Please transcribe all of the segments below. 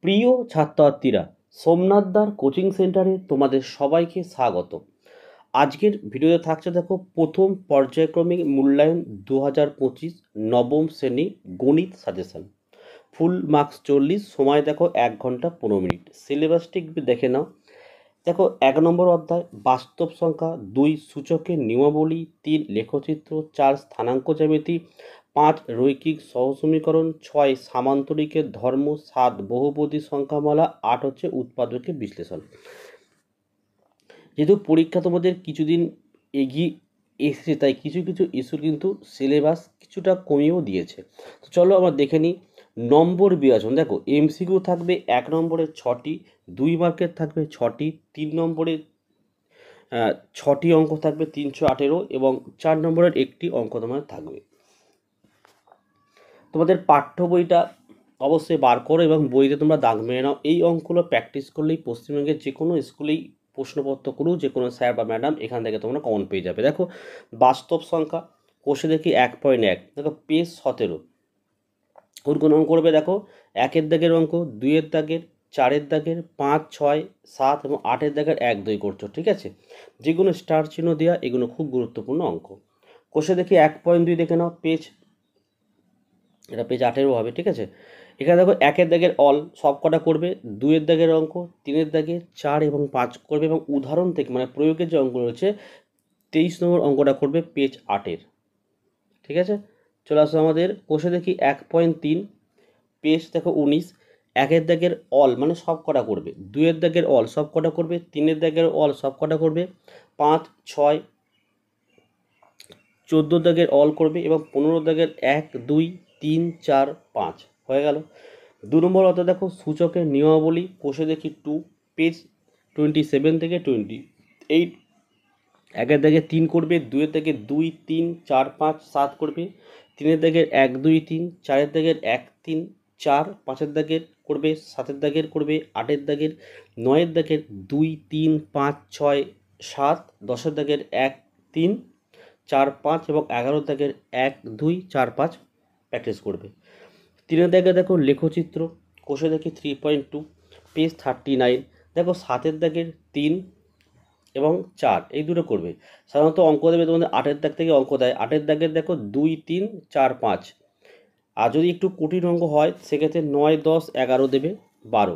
প্রিয় ছাত্রছাত্রীরা, সোমনাথদার কোচিং সেন্টারে তোমাদের সবাইকে স্বাগত। আজকের ভিডিওতে থাকছে দেখো প্রথম পর্যায়ক্রমিক মূল্যায়ন 2025 নবম শ্রেণী গণিত সাজেশন। ফুল মার্কস 40, সময় দেখো 1 ঘন্টা 15 মিনিট। সিলেবাসটি একটু দেখে নাও। দেখো 1 নম্বর অধ্যায় বাস্তব সংখ্যা, 2 সূচকের নিয়মাবলী, 3 লেখচিত্র, 4 স্থানাঙ্ক জ্যামিতি, 5 রৈখিক সহসমীকরণ, 6 সামান্তরিকের ধর্ম, 7 বহুপদী সংখ্যামালা, 8 হচ্ছে উৎপাদকের বিশ্লেষণ। যেহেতু পরীক্ষা তোমাদের কিছুদিন এগিয়ে এসেছে, তাই কিছু কিছু ইস্যু কিন্তু সিলেবাস কিছুটা কমিয়েও দিয়েছে। তো চলো আমরা দেখে নিই নম্বর বিভাজন। দেখো এমসিকিউ থাকবে 1 নম্বরের 6টি, 2 মার্কের থাকবে 6টি, 3 নম্বরের 6টি অঙ্ক থাকবে 318 এবং 4 নম্বরের একটি অঙ্ক তোমাদের থাকবে। তোমাদের পাঠ্য বইটা অবশ্যই বার করো এবং বইতে তোমরা দাগ মেরে নাও। এই অঙ্কগুলো প্র্যাকটিস করলেই পশ্চিমবঙ্গের যে কোনো স্কুলেই প্রশ্নপত্র করুক, যে কোনো স্যার বা ম্যাডাম এখান থেকে তোমরা কমন পেয়ে যাবে। দেখো বাস্তব সংখ্যা, কোষে দেখি 1.1, দেখো পেজ 17 কোন অঙ্ক করবে। দেখো 1-এর দাগের অঙ্ক, 2-এর দাগের, 4-এর দাগের, 5, 6, 7 এবং 8-এর দাগের 1, 2 করছো, ঠিক আছে। যেগুলো স্টার চিহ্ন দেওয়া এগুলো খুব গুরুত্বপূর্ণ অঙ্ক। কোষে দেখি 1.2 দেখে নাও, এটা পেজ 18 হবে, ঠিক আছে। এখানে দেখো 1-এর দাগের অল সব কটা করবে, 2-এর দাগের অঙ্ক, 3-এর দাগে 4 এবং 5 করবে এবং উদাহরণ থেকে মানে প্রয়োগের যে অঙ্ক রয়েছে 23 নম্বর অঙ্কটা করবে পেজ 8-এর, ঠিক আছে। চলে আসো আমাদের কোষে দেখি 1.3, পেজ দেখো 19। 1-এর দাগের অল মানে সব কটা করবে, 2-এর দাগের অল সব কটা করবে, 3-এর দাগের অল সব কটা করবে, 5, 6, 14 দাগের অল করবে এবং 15 দাগের 1, 2, 3, 4, 5 হয়ে গেল। 2 নম্বর অর্থাৎ দেখো সূচকের নিয়মাবলী, কোষে দেখি 2, পেজ 27 থেকে 28। 1-এর দাগে 3 করবে, 2-এর দাগে 2, 3, 4, 5, 7 করবে, 3-এর দাগের 1, 2, 3, 4-এর দাগের 1, 3, 4, 5-এর দাগের করবে, 7-এর দাগের করবে, 8-এর দাগের, 9-এর দাগের 2, 3, 5, 6, 7, 10-এর দাগের 1, 3, 4, 5 এবং 11-এর দাগের 1, 2, 4, 5 প্র্যাকটিস করবে। 3-এর দাগে দেখো লেখচিত্র, কোষে দেখি 3.2, পেজ 39। দেখো 7-এর দাগের 3 এবং 4 এই দুটো করবে। সাধারণত অঙ্ক দেবে তোমাদের 8-এর দাগ থেকে অঙ্ক দেয়। 8-এর দাগের দেখো 2, 3, 4, 5। আর যদি একটু কঠিন অঙ্ক হয় সেক্ষেত্রে 9, 10, 11 দেবে, 12।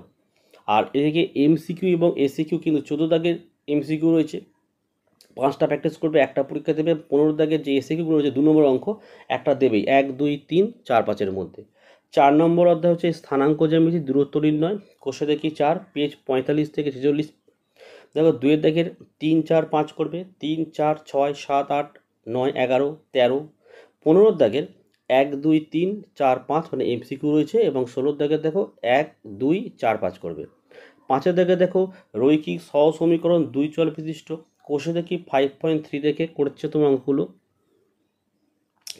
আর এদিকে এমসিকিউ এবং এসিকিউ কিন্তু 14 দাগের এমসিকিউ রয়েছে, 5টা প্র্যাকটিস করবে, একটা পরীক্ষা দেবে। 15 দাগের যে এসিকিউগুলো রয়েছে 2 নম্বর অঙ্ক একটা দেবেই, 1, 2, 3, 4, 5-এর মধ্যে। 4 নম্বর অধ্যায় হচ্ছে স্থানাঙ্ক জ্যামিতি, দূরত্ব নির্ণয়, কোষে দেখি 4, পেজ 45 থেকে 46। দেখো 2-এর দাগের 3, 4, 5 করবে, 3, 4, 6, 7, 8, 9, 11, 13। 15-র দাগের 1, 2, 3, 4, 5 মানে এমসিকিউ রয়েছে এবং 16-র দাগের দেখো 1, 2, 4, 5 করবে। 5-এর দাগে দেখো রৈখিক সহসমীকরণ 2 চল বিশিষ্ট, কোষে দেখি 5.3 দেখে করছে তোমার অঙ্কগুলো,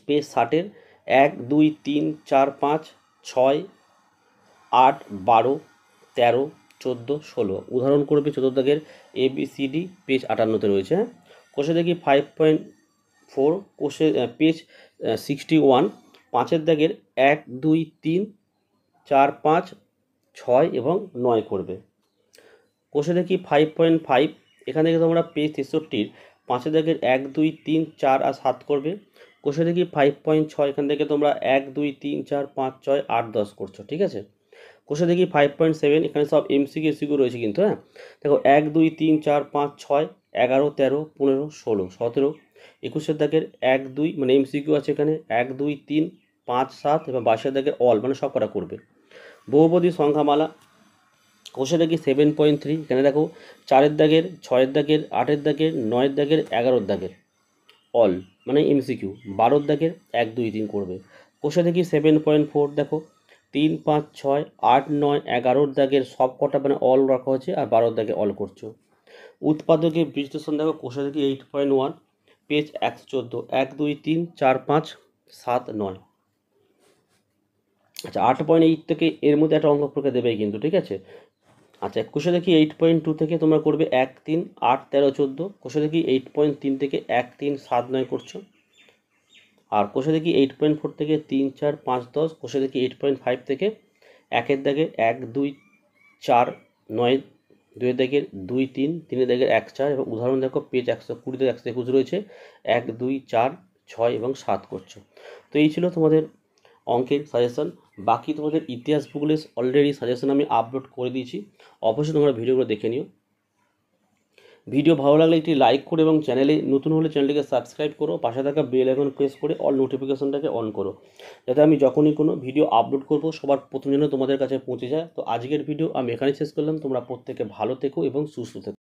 পেজ 60-এর 1, 2, 3, 4, 5, 6, 8, 12, 13, 14, 16 উদাহরণ করবে। 14 দাগের ABCD পেজ 58-তে রয়েছে। হ্যাঁ, কোষে দেখি 5.4, কোষে পেজ 61। 5-এর দাগের 1, 2, 3, 4, 5, 6 এবং 9 করবে। কোষে দেখি 5.5, এখান থেকে তোমরা পেজ 63-র 5-এর দাগের 1, 2, 3, 4 আর 7 করবে। কোষে দেখি 5.6, এখান থেকে তোমরা 1, 2, 3, 4, 5, 6, 8, 10 করছো, ঠিক আছে। কোষে দেখি 5.7, এখানে সব এমসিকিউ এসিকিউ রয়েছে কিন্তু। হ্যাঁ, দেখো 1, 2, 3, 4, 5, 6, 11, 13, 15, 16, 17। 21-এর দাগের 1, 2 মানে এমসিকিউ আছে এখানে, 1, 2, 3, 5, 7 এবং 22-এর দাগের অল মানে সব কটা করবে। বহুপদী সংখ্যামালা, কোষে দেখি 7.3, এখানে দেখো 4-এর দাগের, 6-এর দাগের, 8-এর দাগের, 9-এর দাগের, 11-এর দাগের অল মানে এমসিকিউ। 12-এর দাগের 1, 2, 3 করবে। কোষে দেখি 7.4, দেখো 3, 5, 6, 8, 9, 11-এর দাগের সব কটা মানে অল রাখা হয়েছে আর 12-এর দাগে অল করছো। উৎপাদকের বিশ্লেষণ দেখো কোষে দেখি 8.1, পেজ 114, 1, 2, 3, 4, 5, 7, 9। আচ্ছা 8.8 থেকে এর মধ্যে একটা অঙ্ক পরীক্ষা দেবে কিন্তু, ঠিক আছে। আচ্ছা কোষে দেখি 8.2 থেকে তোমরা করবে 1, 3, 8, 13, 14। কোষে দেখি 8.3 থেকে 1, 3, 7, 9 করছো। আর কোষে দেখি 8.4 থেকে 3, 4, 5, 10। কোষে দেখি 8.5 থেকে 1-এর দাগে 1, 2, 4 9 2 দাগের 2 3 3 দাগের 1 4 এবং উদাহরণ দেখো পেজ 120 থেকে 121 রয়েছে 1 2 4 6 এবং 7 করছো। তো এই ছিল তোমাদের অঙ্কের সাজেশন। বাকি তোমাদের ইতিহাস ভূগোলের অলরেডি সাজেশন আমি আপলোড করে দিয়েছি, অবশ্যই তোমরা ভিডিওগুলো দেখে নিও। ভিডিও ভালো লাগলে একটি লাইক করো এবং চ্যানেলে নতুন হলে চ্যানেলটিকে সাবস্ক্রাইব করো, পাশে থাকা বেল আইকন প্রেস করে অল নোটিফিকেশনটাকে অন করো, যাতে আমি যখনই কোনো ভিডিও আপলোড করব সবার প্রথম যেন তোমাদের কাছে পৌঁছে যায়। তো আজকের ভিডিও আমি এখানেই শেষ করলাম। তোমরা প্রত্যেকে ভালো থেকো এবং সুস্থ থেকো।